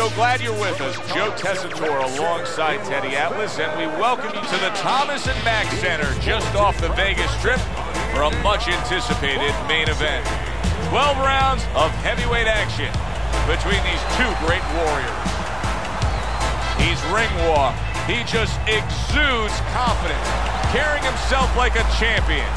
So glad you're with us. Joe Tessitore alongside Teddy Atlas, and we welcome you to the Thomas and Mack Center just off the Vegas Strip for a much-anticipated main event. 12 rounds of heavyweight action between these two great warriors. He's ring walk. He just exudes confidence, carrying himself like a champion.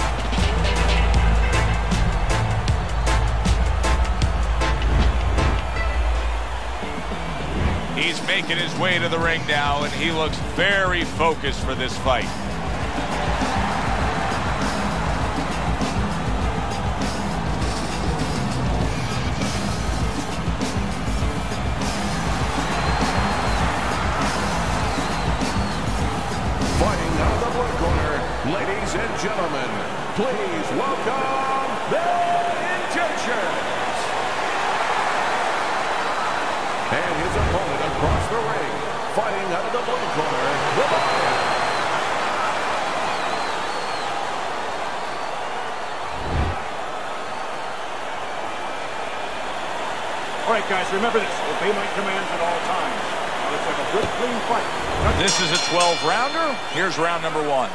He's making his way to the ring now, and he looks very focused for this fight. Fighting out of the blue corner, ladies and gentlemen, please welcome the Egyptians. And his opponent across the ring, fighting out of the blue corner, the Lion. All right, guys, remember this. Obey my commands at all times. Looks like a good, clean fight. This is a 12-rounder. Here's round number one.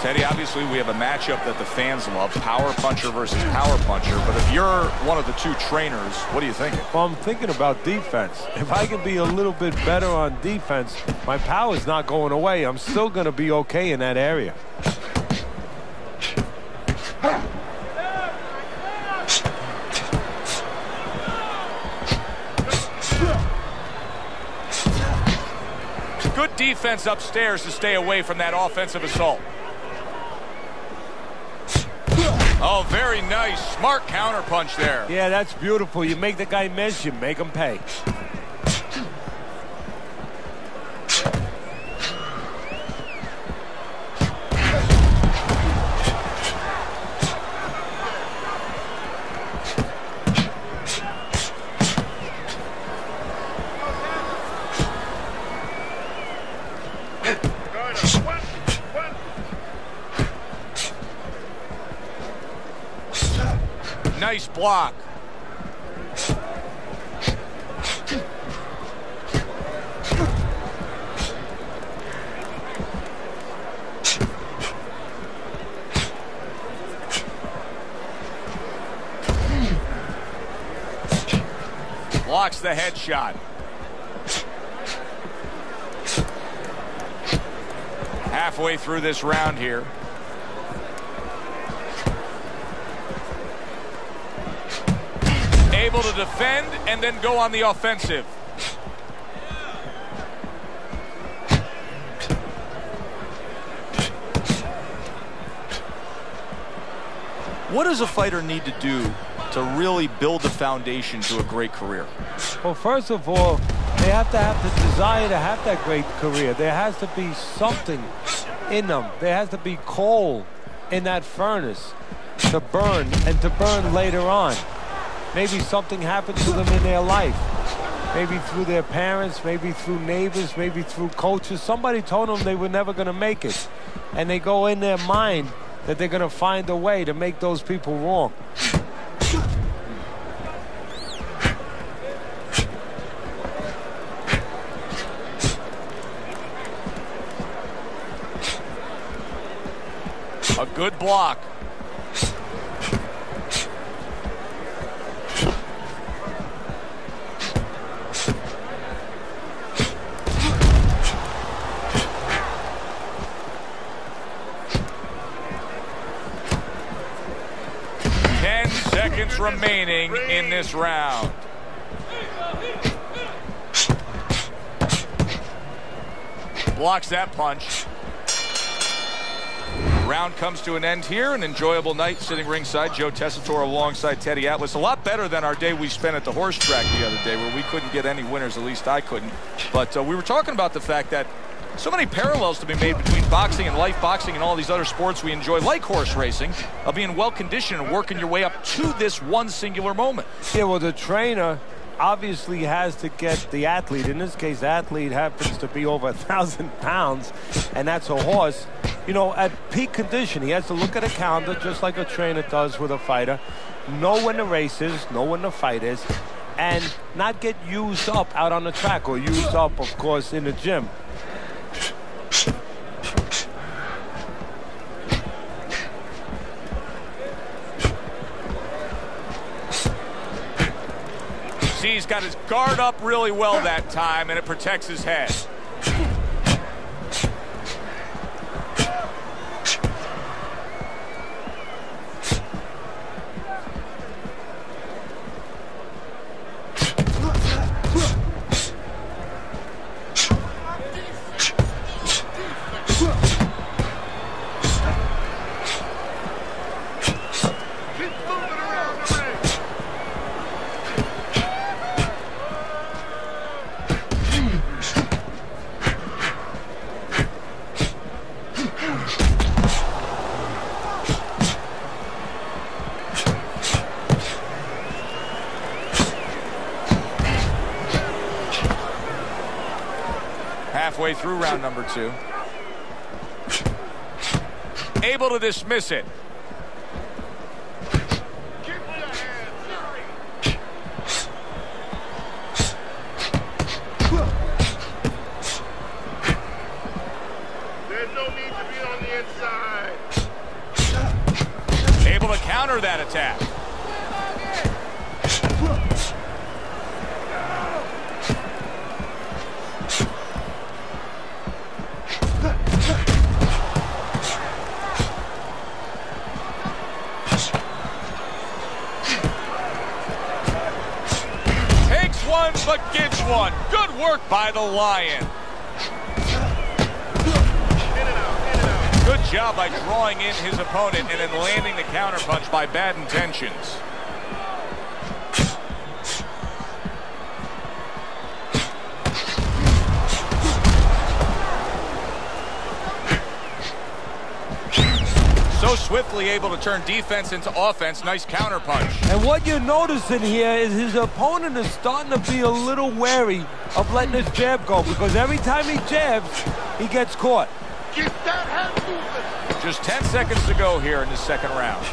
Teddy, obviously we have a matchup that the fans love, power puncher versus power puncher. But if you're one of the two trainers, what do you think? Well, I'm thinking about defense. If I can be a little bit better on defense, my power's not going away. I'm still going to be okay in that area. Good defense upstairs to stay away from that offensive assault. Oh, very nice. Smart counterpunch there. Yeah, that's beautiful. You make the guy miss, you make him pay. Nice block. Blocks the headshot. Halfway through this round here. Able to defend and then go on the offensive. What does a fighter need to do to really build the foundation to a great career? Well, first of all, they have to have the desire to have that great career. There has to be something in them. There has to be coal in that furnace to burn, and to burn later on. Maybe something happened to them in their life. Maybe through their parents, maybe through neighbors, maybe through coaches. Somebody told them they were never going to make it. And they go in their mind that they're going to find a way to make those people wrong. A good block. Remaining in this round. Blocks that punch. Round comes to an end here. An enjoyable night sitting ringside. Joe Tessitore alongside Teddy Atlas. A lot better than our day we spent at the horse track the other day, where we couldn't get any winners. At least I couldn't. But we were talking about the fact that so many parallels to be made between boxing and life boxing and all these other sports we enjoy, like horse racing, of being well-conditioned and working your way up to this one singular moment. Yeah, well, the trainer obviously has to get the athlete. In this case, the athlete happens to be over 1,000 pounds, and that's a horse. You know, at peak condition, he has to look at a calendar just like a trainer does with a fighter, know when the race is, know when the fight is, and not get used up out on the track, or used up, of course, in the gym. See, he's got his guard up really well that time, and it protects his head. Halfway through round number 2. Able to dismiss it. There's no need to be on the inside. Able to counter that attack. But gets one. Good work by the Lion. Good job by drawing in his opponent and then landing the counterpunch by Bad Intentions. So swiftly able to turn defense into offense. Nice counterpunch. And what you're noticing here is his opponent is starting to be a little wary of letting his jab go, because every time he jabs, he gets caught. Get that head moving. Just 10 seconds to go here in the second round.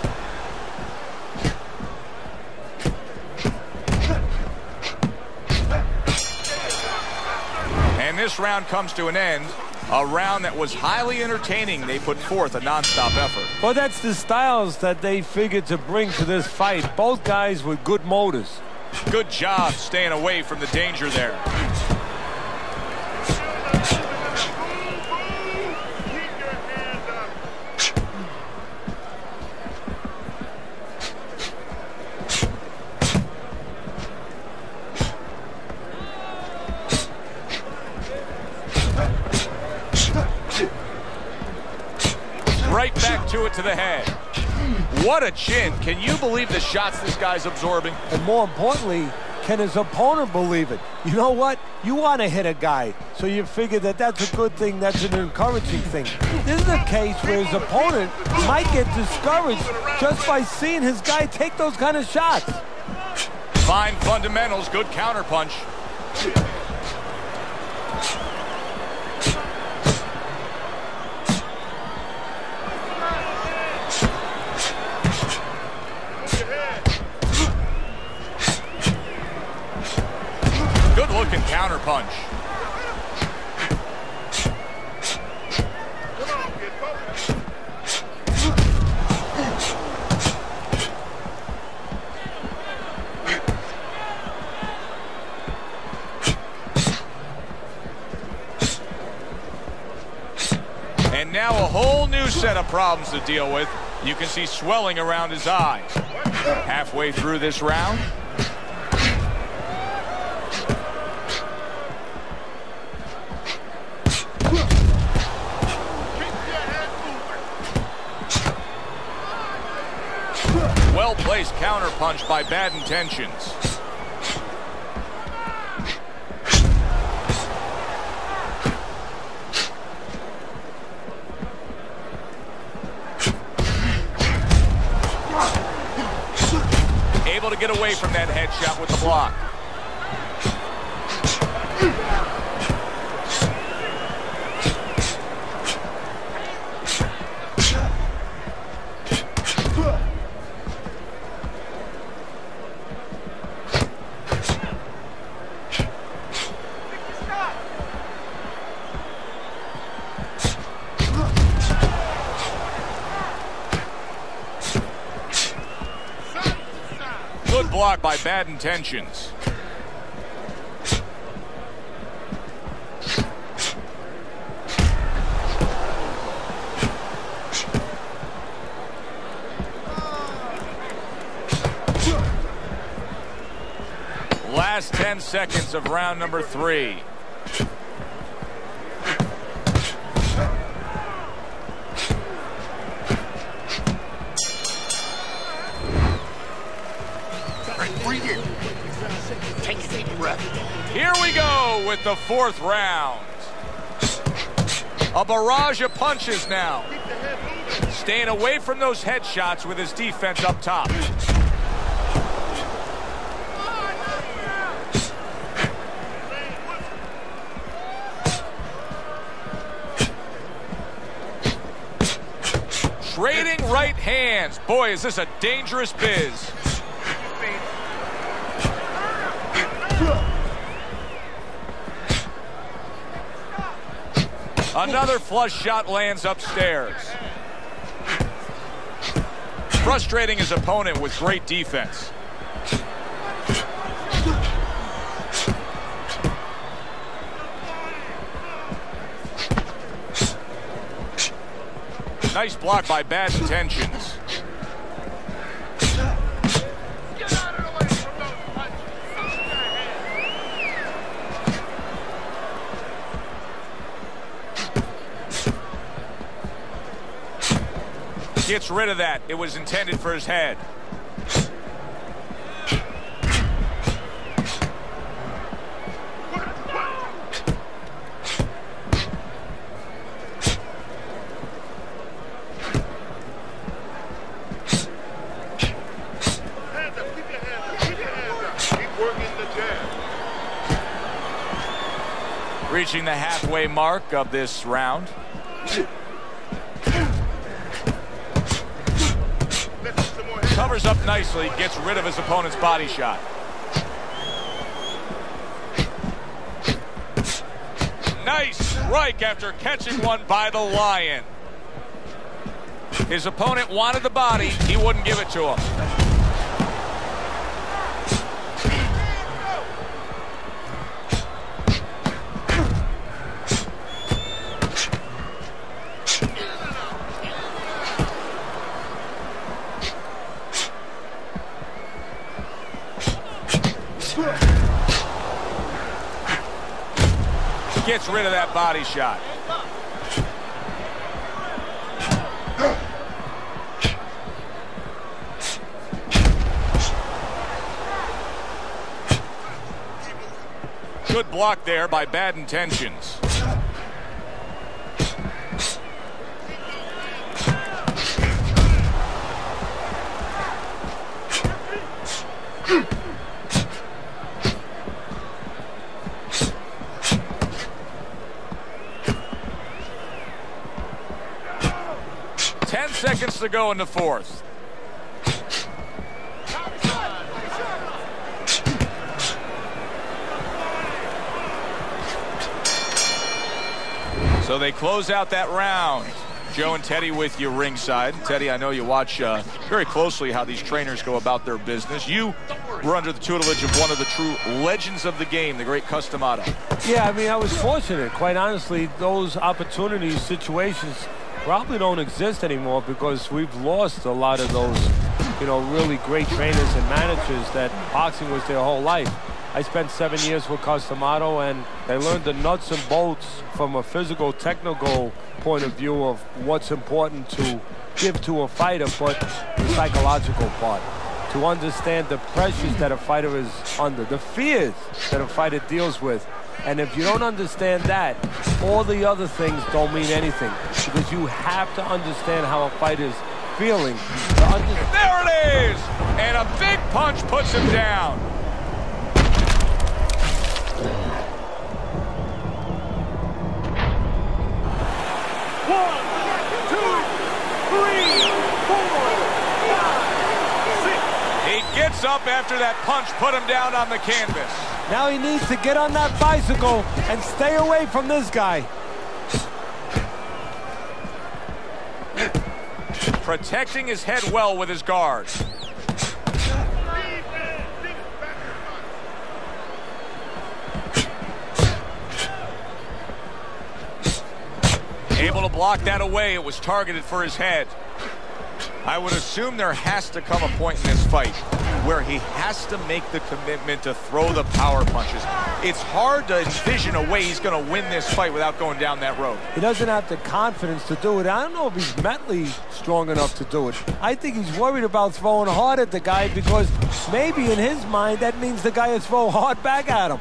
And this round comes to an end. A round that was highly entertaining. They put forth a non-stop effort. Well, that's the styles that they figured to bring to this fight. Both guys with good motors. Good job staying away from the danger there. Right back to it to the head. What a chin. Can you believe the shots this guy's absorbing? And more importantly, can his opponent believe it? You know what? You want to hit a guy, so you figure that that's a good thing, that's an encouraging thing. This is a case where his opponent might get discouraged just by seeing his guy take those kind of shots. Fine fundamentals, good counterpunch. Good-looking counterpunch. And now a whole new set of problems to deal with. You can see swelling around his eye. Halfway through this round. Well-placed counterpunch by Bad Intentions. Able to get away from that headshot with the block. by bad intentions. Last 10 seconds of round number 3. Breathe in. Take a deep breath. Here we go with the 4th round. A barrage of punches now. Staying away from those headshots with his defense up top. Trading right hands. Boy, is this a dangerous biz. Another flush shot lands upstairs. Frustrating his opponent with great defense. Nice block by bad intentions. Gets rid of that. It was intended for his head. Reaching the halfway mark of this round. Covers up nicely, gets rid of his opponent's body shot. Nice strike after catching one by the Lion. His opponent wanted the body, he wouldn't give it to him. Gets rid of that body shot. Good block there by bad intentions. Seconds to go in the 4th. So they close out that round. Joe and Teddy with you ringside. Teddy, I know you watch very closely how these trainers go about their business. You were under the tutelage of one of the true legends of the game, the great Customato. Yeah, I mean, I was fortunate. Quite honestly, those opportunities, situations probably don't exist anymore because we've lost a lot of those, you know, really great trainers and managers that boxing was their whole life. I spent 7 years with Customato, and I learned the nuts and bolts from a physical, technical point of view of what's important to give to a fighter, but the psychological part. To understand the pressures that a fighter is under, the fears that a fighter deals with. And if you don't understand that, all the other things don't mean anything. Because you have to understand how a fighter's feeling. There it is! And a big punch puts him down. One, two, three, 4, 5, 6. He gets up after that punch put him down on the canvas. Now he needs to get on that bicycle and stay away from this guy. Protecting his head well with his guard. to block that away. It was targeted for his head. I would assume there has to come a point in this fight where he has to make the commitment to throw the power punches. It's hard to envision a way he's going to win this fight without going down that road. He doesn't have the confidence to do it. I don't know if he's mentally strong enough to do it. I think he's worried about throwing hard at the guy because maybe in his mind that means the guy will throw hard back at him.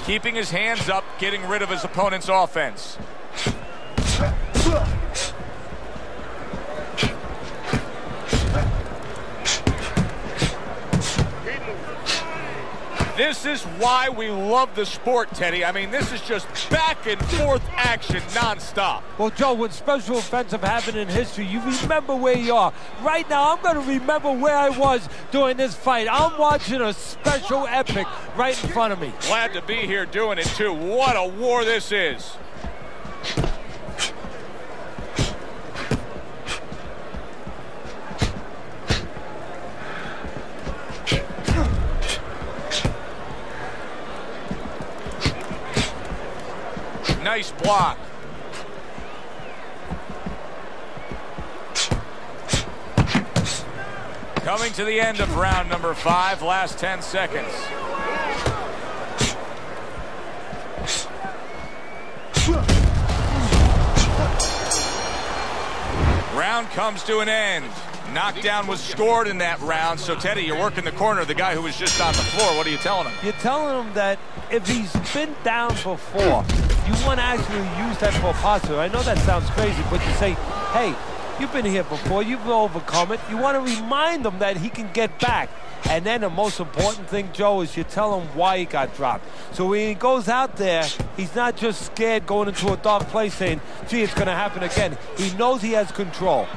Keeping his hands up, getting rid of his opponent's offense. This is why we love the sport, Teddy. I mean, this is just back and forth action nonstop. Well, Joe, with special offensive happened in history, you remember where you are. Right now, I'm going to remember where I was during this fight. I'm watching a special epic right in front of me. Glad to be here doing it, too. What a war this is. Nice block. Coming to the end of round number 5, last 10 seconds. Round comes to an end. Knockdown was scored in that round. So, Teddy, you're working the corner of the guy who was just on the floor. What are you telling him? You're telling him that if he's been down before, you want to actually use that for positive. I know that sounds crazy, but you say, hey, you've been here before, you've overcome it. You want to remind him that he can get back. And then the most important thing, Joe, is you tell him why he got dropped. So when he goes out there, he's not just scared going into a dark place saying, gee, it's going to happen again. He knows he has control.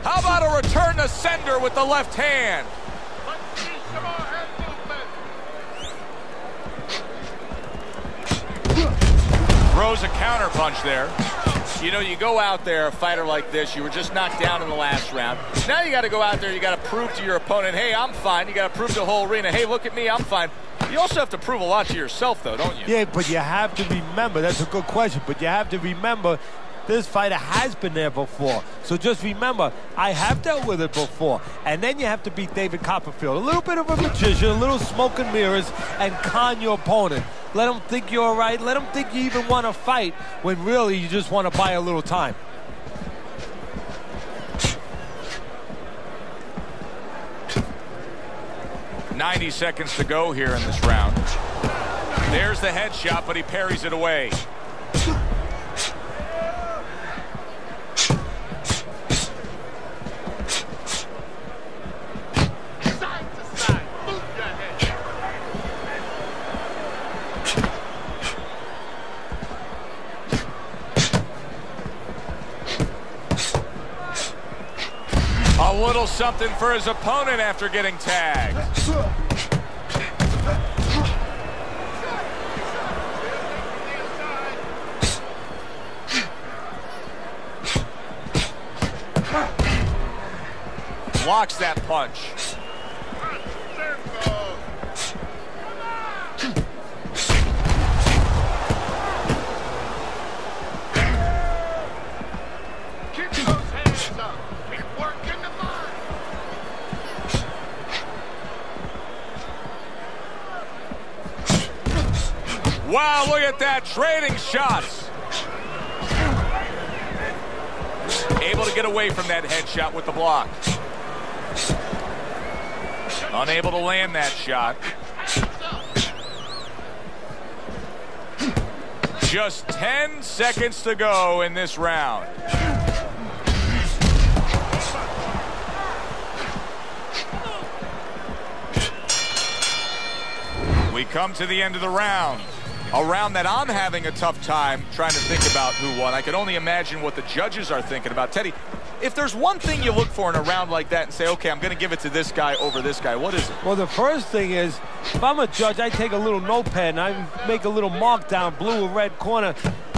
How about a return to sender with the left hand? Throws a counter punch there. You know, you go out there, a fighter like this, you were just knocked down in the last round. Now you got to go out there, you got to prove to your opponent, hey, I'm fine. You got to prove to the whole arena, hey, look at me, I'm fine. You also have to prove a lot to yourself, though, don't you? Yeah, but you have to remember, that's a good question, but you have to remember this fighter has been there before. So just remember, I have dealt with it before. And then you have to beat David Copperfield. A little bit of a magician, a little smoke and mirrors, and con your opponent. Let him think you're all right. Let him think you even want to fight when really you just want to buy a little time. .90 seconds to go here in this round. There's the headshot, but he parries it away. A little something for his opponent after getting tagged. Blocks that punch. Wow, look at that, trading shots. Able to get away from that headshot with the block. Unable to land that shot. Just 10 seconds to go in this round. We We come to the end of the round. A round that I'm having a tough time trying to think about who won. I can only imagine what the judges are thinking about. Teddy, if there's one thing you look for in a round like that and say, okay, I'm going to give it to this guy over this guy, what is it? Well, the first thing is, if I'm a judge, I take a little notepad and I make a little mark down, blue or red corner,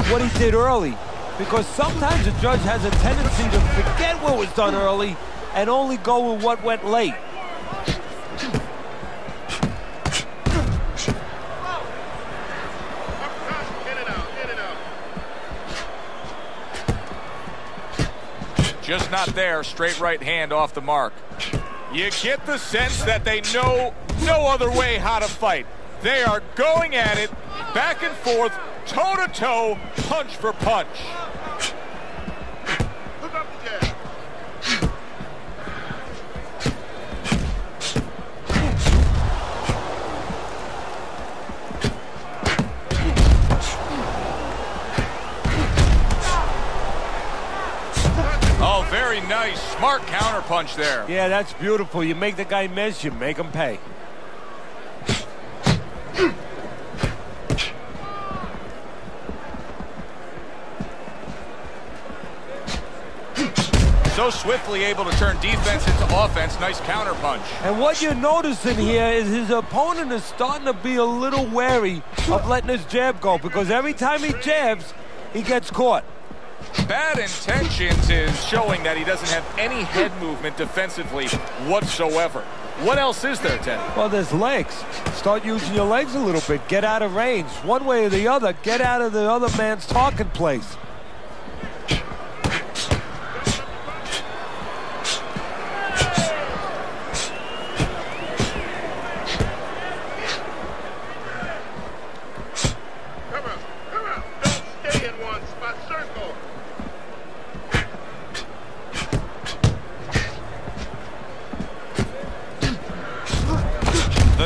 what he did early. Because sometimes a judge has a tendency to forget what was done early and only go with what went late. Just not there. Straight right hand off the mark. You get the sense that they know no other way how to fight. They are going at it, back and forth, toe-to-toe, punch for punch. Look up the jab. Oh, very nice. Smart counter punch there. Yeah, that's beautiful. You make the guy miss, you make him pay. So swiftly able to turn defense into offense. Nice counter punch. And what you're noticing here is his opponent is starting to be a little wary of letting his jab go, because every time he jabs, he gets caught. Bad intentions is showing that he doesn't have any head movement defensively whatsoever. What else is there, Teddy? Well, there's legs. Start using your legs a little bit. Get out of range. One way or the other, get out of the other man's talking place.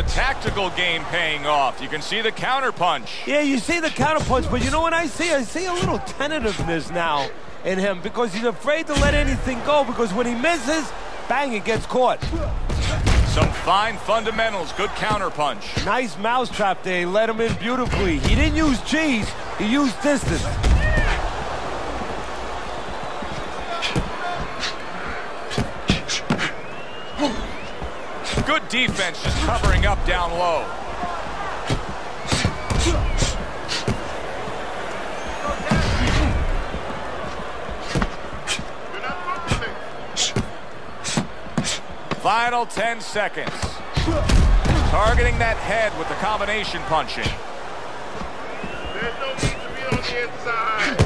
Tactical game paying off. You can see the counter punch. Yeah, you see the counter punch, but you know what I see? I see a little tentativeness now in him, because he's afraid to let anything go, because when he misses, bang, it gets caught. Some fine fundamentals. Good counter punch. Nice mousetrap there. He let him in beautifully. He didn't use cheese. He used distance. Good defense, just covering up down low. Final 10 seconds. Targeting that head with the combination punching. There's no need to be on the inside.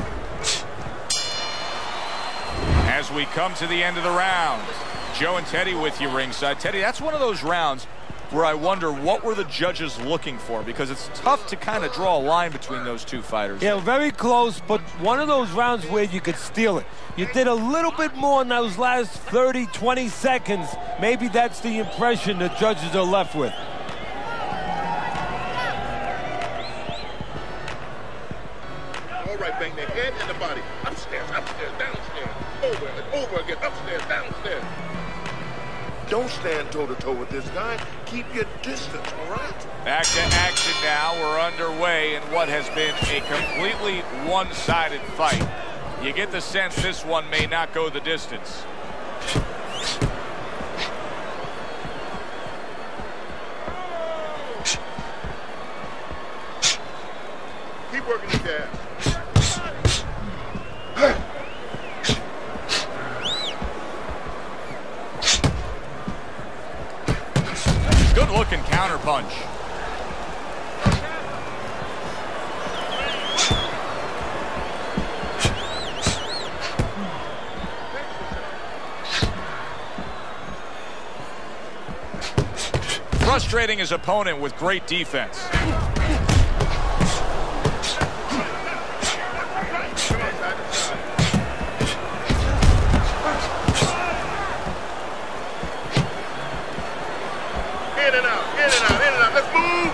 As we come to the end of the round, Joe and Teddy with you ringside. Teddy, that's one of those rounds where I wonder what were the judges looking for, because it's tough to kind of draw a line between those two fighters. Yeah, very close, but one of those rounds where you could steal it. You did a little bit more in those last 30, 20 seconds. Maybe that's the impression the judges are left with. All right, bang the head and the body. Upstairs, upstairs, downstairs. Over and over again. Upstairs, downstairs. Don't stand toe-to-toe with this guy. Keep your distance, all right? Back to action now. We're underway in what has been a completely one-sided fight. You get the sense this one may not go the distance. Keep working the jab. Good looking counter punch. Frustrating his opponent with great defense. In and out, in and out, in and out. Let's move.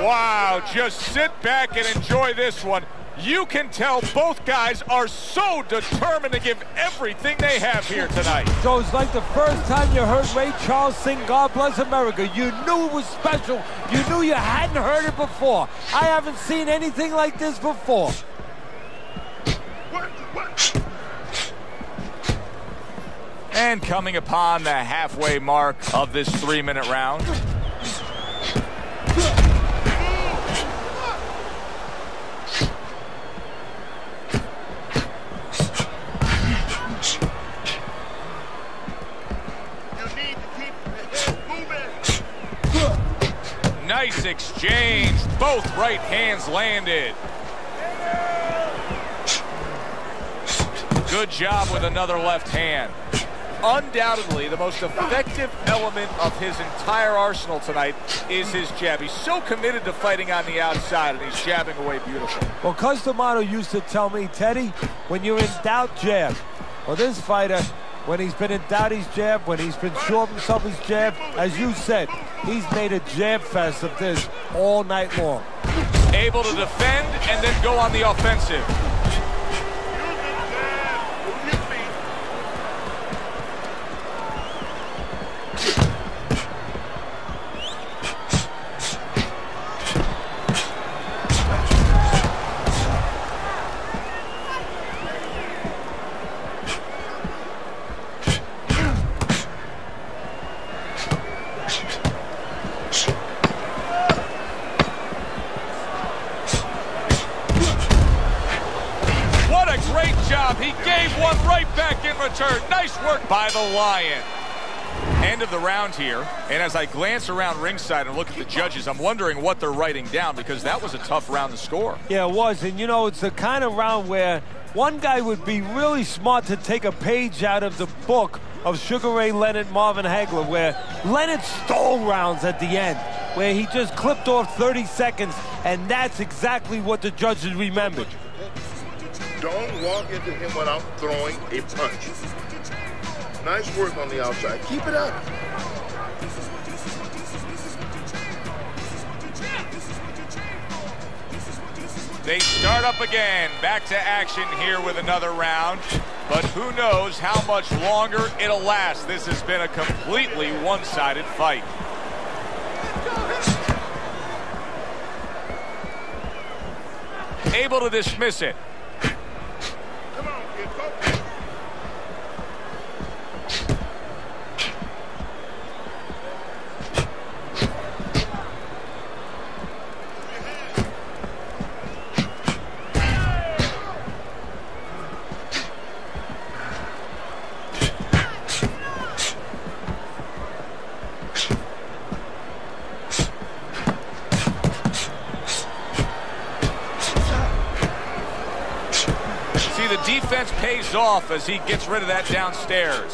Wow, just sit back and enjoy this one. You can tell both guys are so determined to give everything they have here tonight. So it's like the first time you heard Ray Charles sing God Bless America. You knew it was special. You knew you hadn't heard it before. I haven't seen anything like this before. And coming upon the halfway mark of this 3-minute round. Nice exchange. Both right hands landed. Good job with another left hand. Undoubtedly, the most effective element of his entire arsenal tonight is his jab. He's so committed to fighting on the outside, and he's jabbing away beautifully. Well, Customato used to tell me, Teddy, when you're in doubt, jab. Well, this fighter, when he's been in doubt, he's jabbed. When he's been sure of himself, he's jabbed. As you said, he's made a jab fest of this all night long. Able to defend and then go on the offensive. He gave one right back in return. Nice work by the Lion. End of the round here. And as I glance around ringside and look at the judges, I'm wondering what they're writing down, because that was a tough round to score. Yeah, it was. And, you know, it's the kind of round where one guy would be really smart to take a page out of the book of Sugar Ray Leonard, Marvin Hagler, where Leonard stole rounds at the end, where he just clipped off 30 seconds, and that's exactly what the judges remembered. Don't walk into him without throwing a punch. Nice work on the outside. Keep it up. They start up again. Back to action here with another round. But who knows how much longer it'll last. This has been a completely one-sided fight. Able to dismiss it. The defense pays off as he gets rid of that downstairs.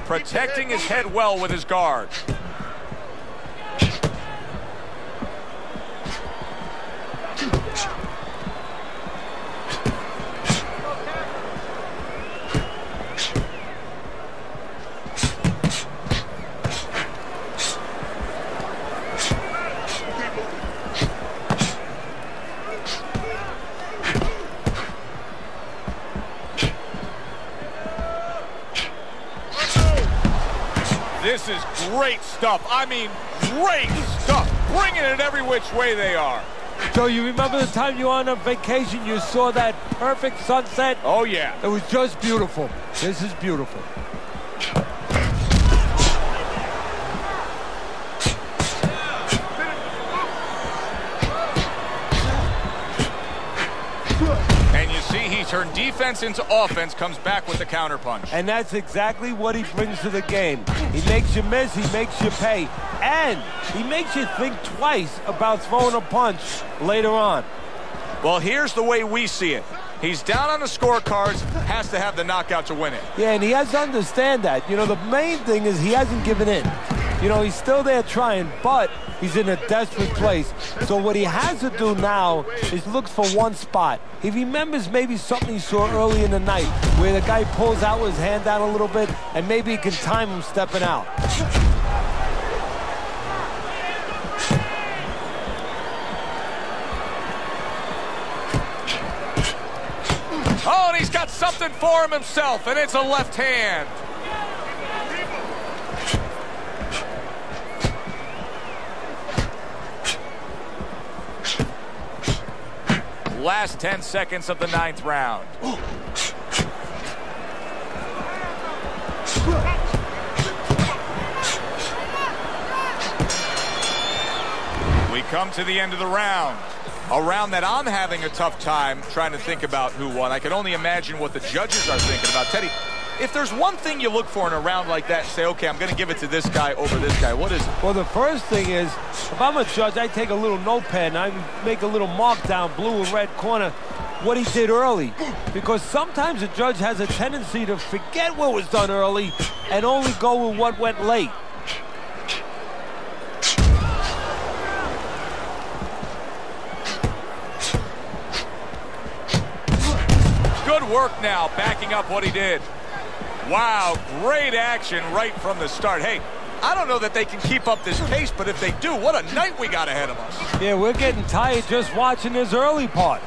Protecting his head well with his guard. This is great stuff. I mean, great stuff. Bringing it every which way they are. So you remember the time you were on a vacation, you saw that perfect sunset? Oh, yeah. It was just beautiful. This is beautiful. He turned defense into offense, comes back with the counterpunch. And that's exactly what he brings to the game. He makes you miss, he makes you pay, and he makes you think twice about throwing a punch later on. Well, here's the way we see it. He's down on the scorecards, has to have the knockout to win it. Yeah, and he has to understand that. You know, the main thing is he hasn't given in. You know, he's still there trying, but he's in a desperate place. So what he has to do now is look for one spot. He remembers maybe something he saw early in the night where the guy pulls out his hand down a little bit, and maybe he can time him stepping out. something for him himself, and it's a left hand. Last 10 seconds of the 9th round. We come to the end of the round. A round that I'm having a tough time trying to think about who won. I can only imagine what the judges are thinking about. Teddy, if there's one thing you look for in a round like that and say, okay, I'm going to give it to this guy over this guy, what is it? Well, the first thing is, if I'm a judge, I take a little notepad and I make a little mark down, blue and red corner, what he did early. Because sometimes a judge has a tendency to forget what was done early and only go with what went late. Good work now, backing up what he did. Wow, great action right from the start. Hey, I don't know that they can keep up this pace, but if they do, what a night we got ahead of us. Yeah, we're getting tired just watching this early part.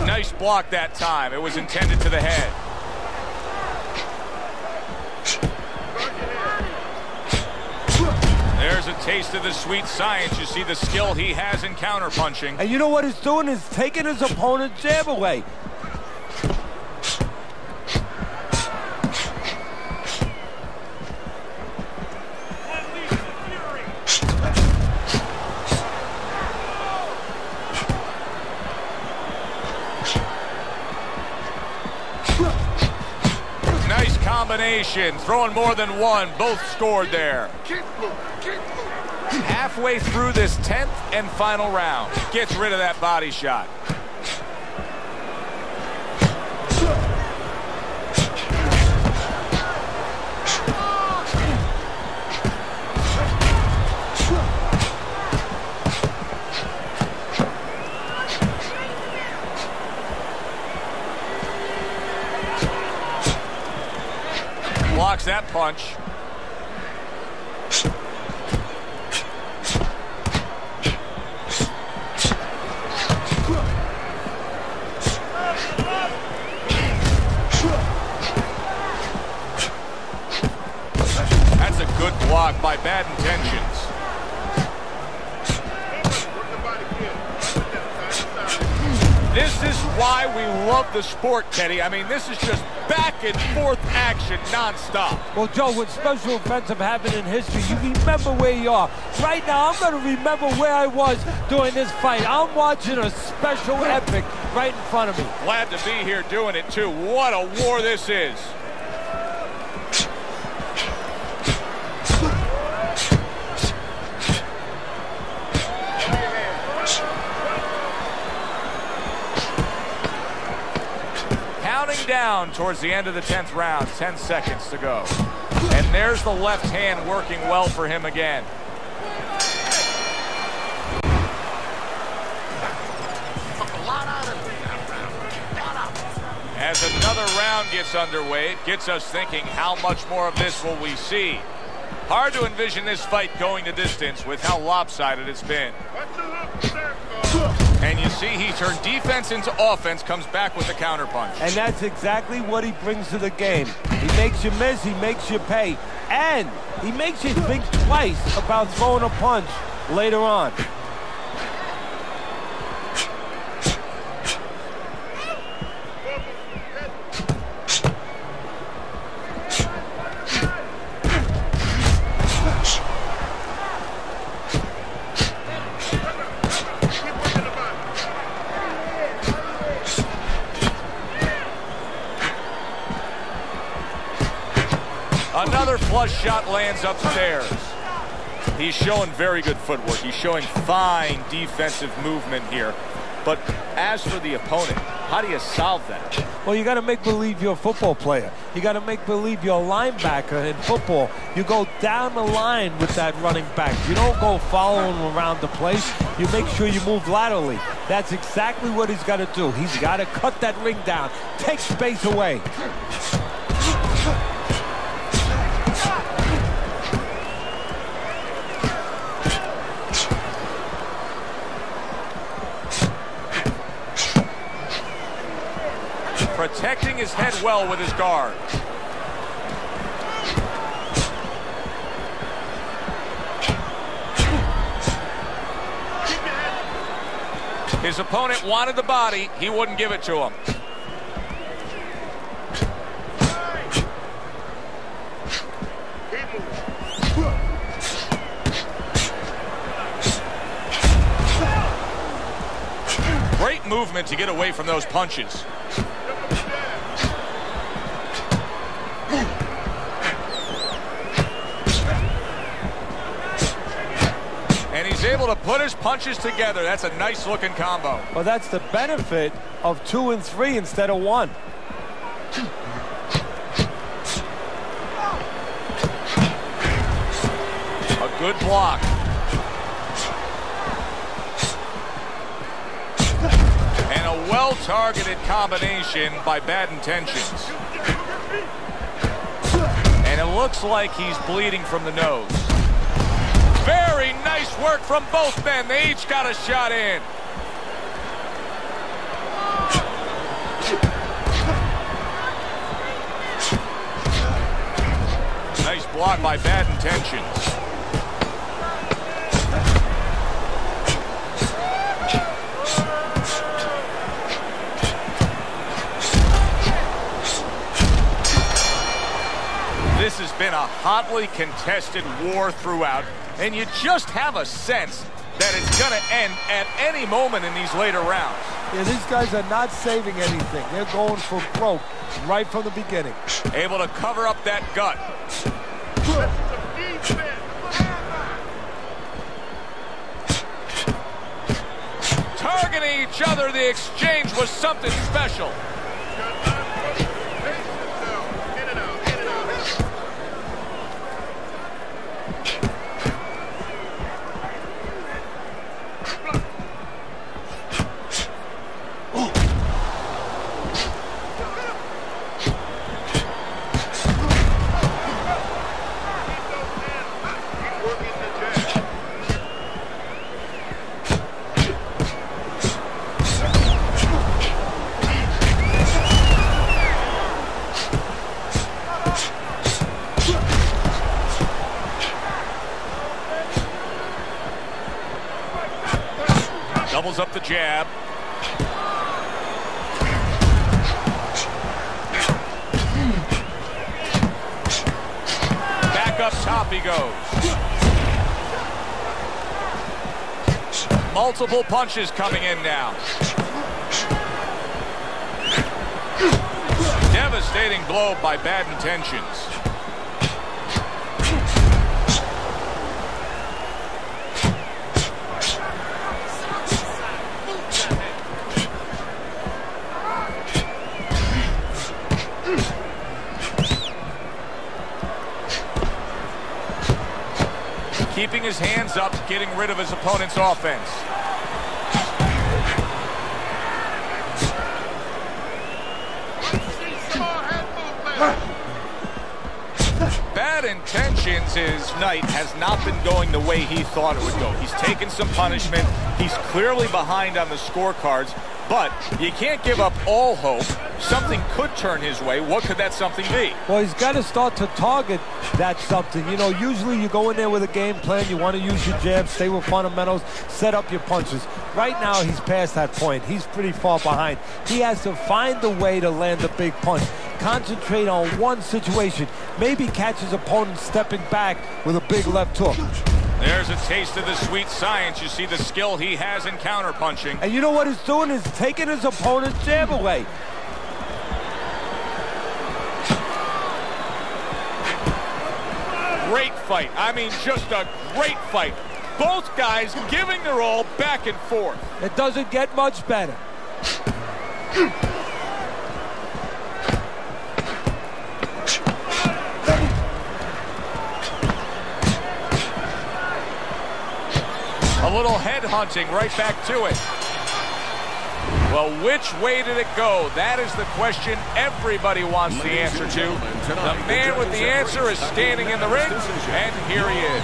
Nice block that time. It was intended to the head. There's a taste of the sweet science. You see the skill he has in counterpunching. And you know what he's doing is taking his opponent's jab away. Nice combination. Throwing more than one. Both scored there. Halfway through this 10th and final round. Gets rid of that body shot. Blocks that punch. That's a good block by bad intentions. This is why we love the sport, Teddy. I mean, this is just back and forth action nonstop. Well, Joe, with special events have happened in history, you remember where you are. Right now, I'm going to remember where I was during this fight. I'm watching a special epic right in front of me. Glad to be here doing it, too. What a war this is. Counting down towards the end of the 10th round, 10 seconds to go. And there's the left hand working well for him again. As another round gets underway, it gets us thinking, how much more of this will we see? Hard to envision this fight going the distance with how lopsided it's been. And you see he turned defense into offense, comes back with the counterpunch. And that's exactly what he brings to the game. He makes you miss, he makes you pay, and he makes you think twice about throwing a punch later on. Another flush shot lands upstairs. He's showing very good footwork. He's showing fine defensive movement here. But as for the opponent, how do you solve that? Well, you got to make believe you're a football player. You got to make believe you're a linebacker in football. You go down the line with that running back. You don't go following around the place. You make sure you move laterally. That's exactly what he's got to do. He's got to cut that ring down, take space away. protecting his head well with his guard. His opponent wanted the body. He wouldn't give it to him. Great movement to get away from those punches. And he's able to put his punches together. That's a nice looking combo. Well, that's the benefit of 2 and 3 instead of 1. A good block. And a well-targeted combination by Bad Intentions. And it looks like he's bleeding from the nose. Very nice work from both men. They each got a shot in. Nice block by Bad Intentions. This has been a hotly contested war throughout, and you just have a sense that it's going to end at any moment in these later rounds. Yeah, these guys are not saving anything. They're going for broke right from the beginning. Able to cover up that gut. Targeting each other, the exchange was something special. Doubles up the jab. Back up top he goes. Multiple punches coming in now. Devastating blow by Bad Intentions. Keeping his hands up, getting rid of his opponent's offense. Bad Intentions, his night has not been going the way he thought it would go. He's taken some punishment. He's clearly behind on the scorecards, but you can't give up all hope. Something could turn his way. What could that something be? Well, he's got to start to target that something. You know, usually you go in there with a game plan. You want to use your jab, stay with fundamentals, set up your punches. Right now, he's past that point. He's pretty far behind. He has to find a way to land a big punch. Concentrate on one situation. Maybe catch his opponent stepping back with a big left hook. There's a taste of the sweet science. You see the skill he has in counterpunching. And you know what he's doing is taking his opponent's jab away. Great fight. I mean, just a great fight. Both guys giving their all back and forth. It doesn't get much better. A little head hunting right back to it. Well, which way did it go? That is the question everybody wants the answer to. The man with the answer is standing in the ring, and here he is.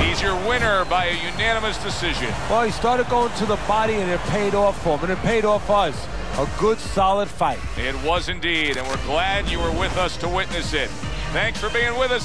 He's your winner by a unanimous decision. Well, he started going to the body, and it paid off for him, and it paid off for us. A good, solid fight. It was indeed, and we're glad you were with us to witness it. Thanks for being with us.